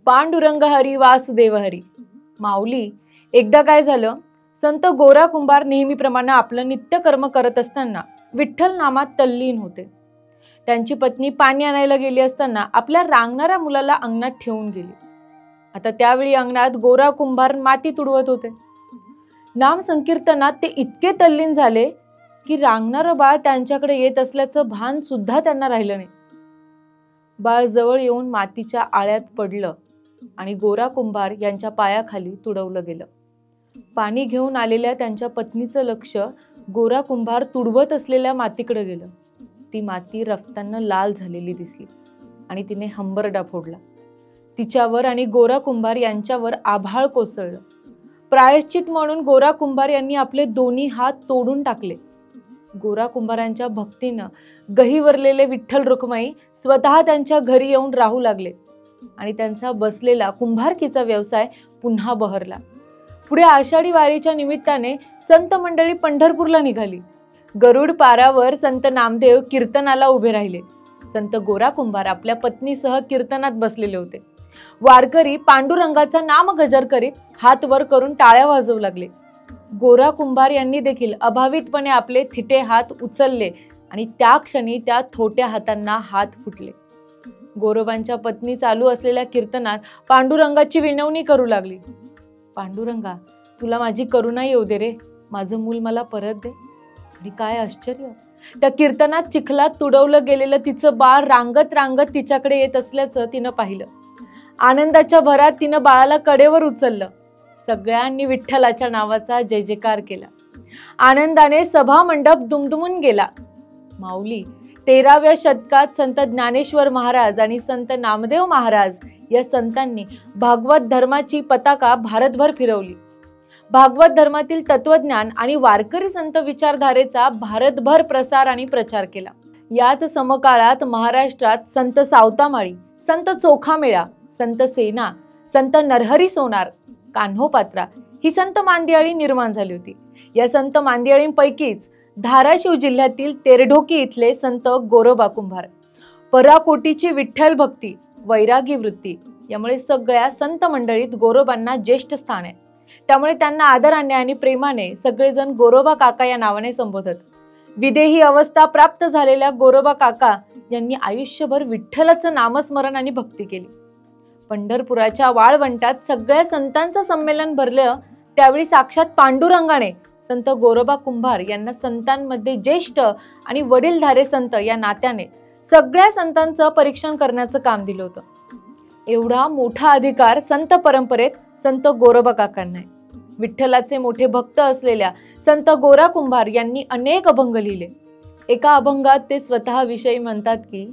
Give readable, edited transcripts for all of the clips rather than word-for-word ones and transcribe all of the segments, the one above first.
पांडुरंग हरी वासुदेव हरी। माऊली, एकदा काय झालं, संत गोरा कुंभार नेहमीप्रमाणे आपलं नित्यकर्म करत असताना विठ्ठल नामात तल्लीन होते। त्यांची पत्नी पाणी आणायला गेली असताना आपल्या रांगणाऱ्या मुलाला अंगणात ठेवून गेली। आता त्यावेळी अंगणात गोरा कुंभार माती तुडवत होते। नाम संकीर्तनात ते इतके तल्लीन झाले की रांगणारं बाळ त्यांच्याकडे येत असल्याचं भान सुद्धा त्यांना राहिलं नाही। बाळ जवळ येऊन मातीच्या आळ्यात पडलं आणि गोरा कुंभार यांच्या पायाखाली तुडवलं गेलं। पाणी घेऊन आलेल्या त्यांच्या पत्नीचं लक्ष गोरा कुंभार तुडवत असलेल्या मातीकडे गेलं। ती माती रक्तानं लाल झालेली दिसली आणि तिने हंबरडा फोडला। तिच्यावर आणि गोरा कुंभार यांच्यावर आभाळ कोसळलं। प्रायश्चित म्हणून गोरा कुंभार यांनी आपले दोन्ही हात तोडून टाकले। गोरा कुंभारांच्या भक्तीनं गहिवरलेले विठ्ठल रुक्माई स्वतः त्यांच्या घरी येऊन राहू लागले आणि त्यांचा बसलेला कुंभारकीचा व्यवसाय पुन्हा बहरला। पुढे आषाढी वारीच्या निमित्ताने संत मंडळी पंढरपूरला निघाली। गरुड पारावर संत नामदेव कीर्तनाला उभे राहिले। संत गोरा कुंभार आपल्या पत्नीसह कीर्तनात बसलेले होते। वारकरी पांडुरंगाचा नामगजर करीत हात वर करून टाळ्या वाजवू लागले। गोरा कुंभार यांनी देखील अभावितपणे आपले थिटे हात उचलले आणि त्या क्षणी त्या थोट्या हातांना हात फुटले। गोरोबांच्या पत्नी चालू असलेल्या कीर्तनात पांडुरंगाची विनवणी करू लागली। पांडुरंगा, तुला माझी करुणा येऊ दे रे, माझं मूल मला परत दे। आणि काय आश्चर्य, त्या कीर्तनात चिखलात तुडवलं गेलेलं तिचं बाळ रांगत रांगत तिच्याकडे येत असल्याचं तिनं पाहिलं। आनंदाच्या भरात तिनं बाळाला कडेवर उचललं। सगळ्यांनी विठ्ठलाच्या नावाचा जय जयकार केला। आनंदाने सभा मंडप दुमदुमून गेला। माऊली, 13व्या शतकात संत ज्ञानेश्वर महाराज आणि संत नामदेव महाराज या संतांनी भागवत धर्माची पताका भारतभर फिरवली। भागवत धर्मातील तत्वज्ञान आणि वारकरी संत विचारधारेचा भारतभर प्रसार आणि प्रचार केला। याच समकाळात महाराष्ट्रात संत सावतामाळी, संत चोखामेळा, संत सेना, संत नरहरी सोनार, कान्होपात्रा ही संत मांदियाळी निर्माण झाली होती। या संत मांदियाळींपैकीच धाराशिव जिल्ह्यातील तेरढोकी इथले संत गोरोबा कुंभार। पराकोटीची विठ्ठल भक्ती, वैरागी वृत्ती यामुळे सगळ्या संत मंडळीत गोरोबांना ज्येष्ठ स्थान आहे। त्यामुळे त्यांना आदराने आणि प्रेमाने सगळेजण गोरोबा काका या नावाने संबोधत। विदेही अवस्था प्राप्त झालेल्या गोरोबा काका यांनी आयुष्यभर विठ्ठलाचं नामस्मरण आणि भक्ती केली। पंढरपुराच्या वाळवंटात सगळ्या संतांचं संमेलन भरलं त्यावेळी साक्षात पांडुरंगाने संत गोरोबा कुंभार यांना संतांमध्ये ज्येष्ठ आणि वडीलधारे संत या नात्याने सगळ्या संतांचं परीक्षण करण्याचं काम दिलं होतं। एवढा मोठा अधिकार संत परंपरेत संत गोरोबा काकांना आहे। विठ्ठलाचे मोठे भक्त असलेल्या संत गोरा कुंभार यांनी अनेक अभंग लिहिले। एका अभंगात ते स्वतः विषयी म्हणतात की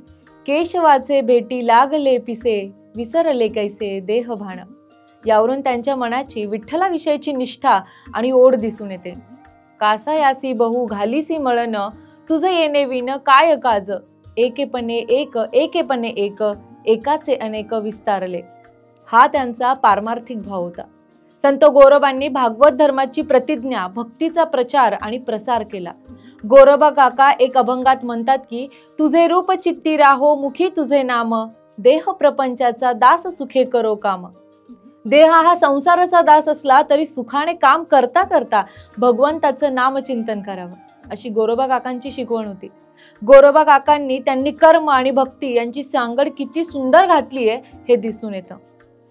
केशवाचे भेटी लागले पिसे, विसरले कैसे देह भान। यावरून त्यांच्या मनाची विठ्ठलाविषयीची निष्ठा आणि ओढ दिसून येते। कासायासी बहु घालीसी मळन, तुझे येणे विन काय काज, एकेपणे एक एकेपणे एक, एकाचे अनेक विस्तारले। हा त्यांचा पारमार्थिक भाव होता। संत गोरोबांनी भागवत धर्माची प्रतिज्ञा, भक्तीचा प्रचार आणि प्रसार केला। गोरोबा काका एक अभंगात म्हणतात की तुझे रूप चित्ती राहो मुखी तुझे नाम, देह प्रपंचाचा दास सुखे करो काम। देह हा संसाराचा दास असला तरी सुखाने काम करता करता भगवंताचं नामचिंतन करावं, अशी गोरोबा काकांची शिकवण होती। गोरोबा काकांनी त्यांनी कर्म आणि भक्ती यांची सांगड किती सुंदर घातली आहे हे दिसून येतं।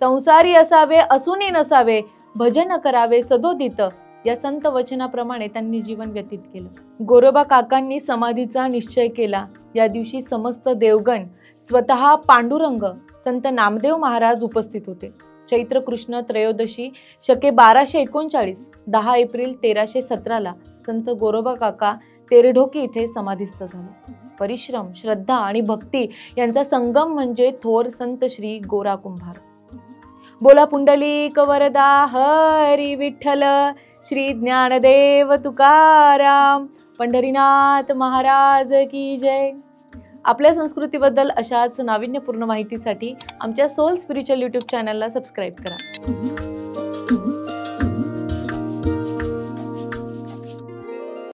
संसारी असावे असूनी नसावे, भजन करावे सदोदित या संत वचनाप्रमाणे त्यांनी जीवन व्यतीत केलं। गोरोबा काकांनी समाधीचा निश्चय केला। या दिवशी समस्त देवगण, स्वतः पांडुरंग, संत नामदेव महाराज उपस्थित होते। चैत्र कृष्ण त्रयोदशी शके 1239, 10 एप्रिल 1317 संत गोरोबा काका तेरढोकी इथे समाधिस्थ झाले। परिश्रम, श्रद्धा आणि भक्ती यांचा संगम म्हणजे थोर संत श्री गोरा कुंभार। बोला पुंडलिक वरदा हरी विठ्ठल, श्री ज्ञानदेव तुकाराम, पंढरीनाथ महाराज की जय। आपल्या संस्कृतीबद्दल अशाच नाविन्यपूर्ण माहितीसाठी आमच्या सोल स्पिरिच्युअल यूट्यूब चॅनलला सबस्क्राईब करा।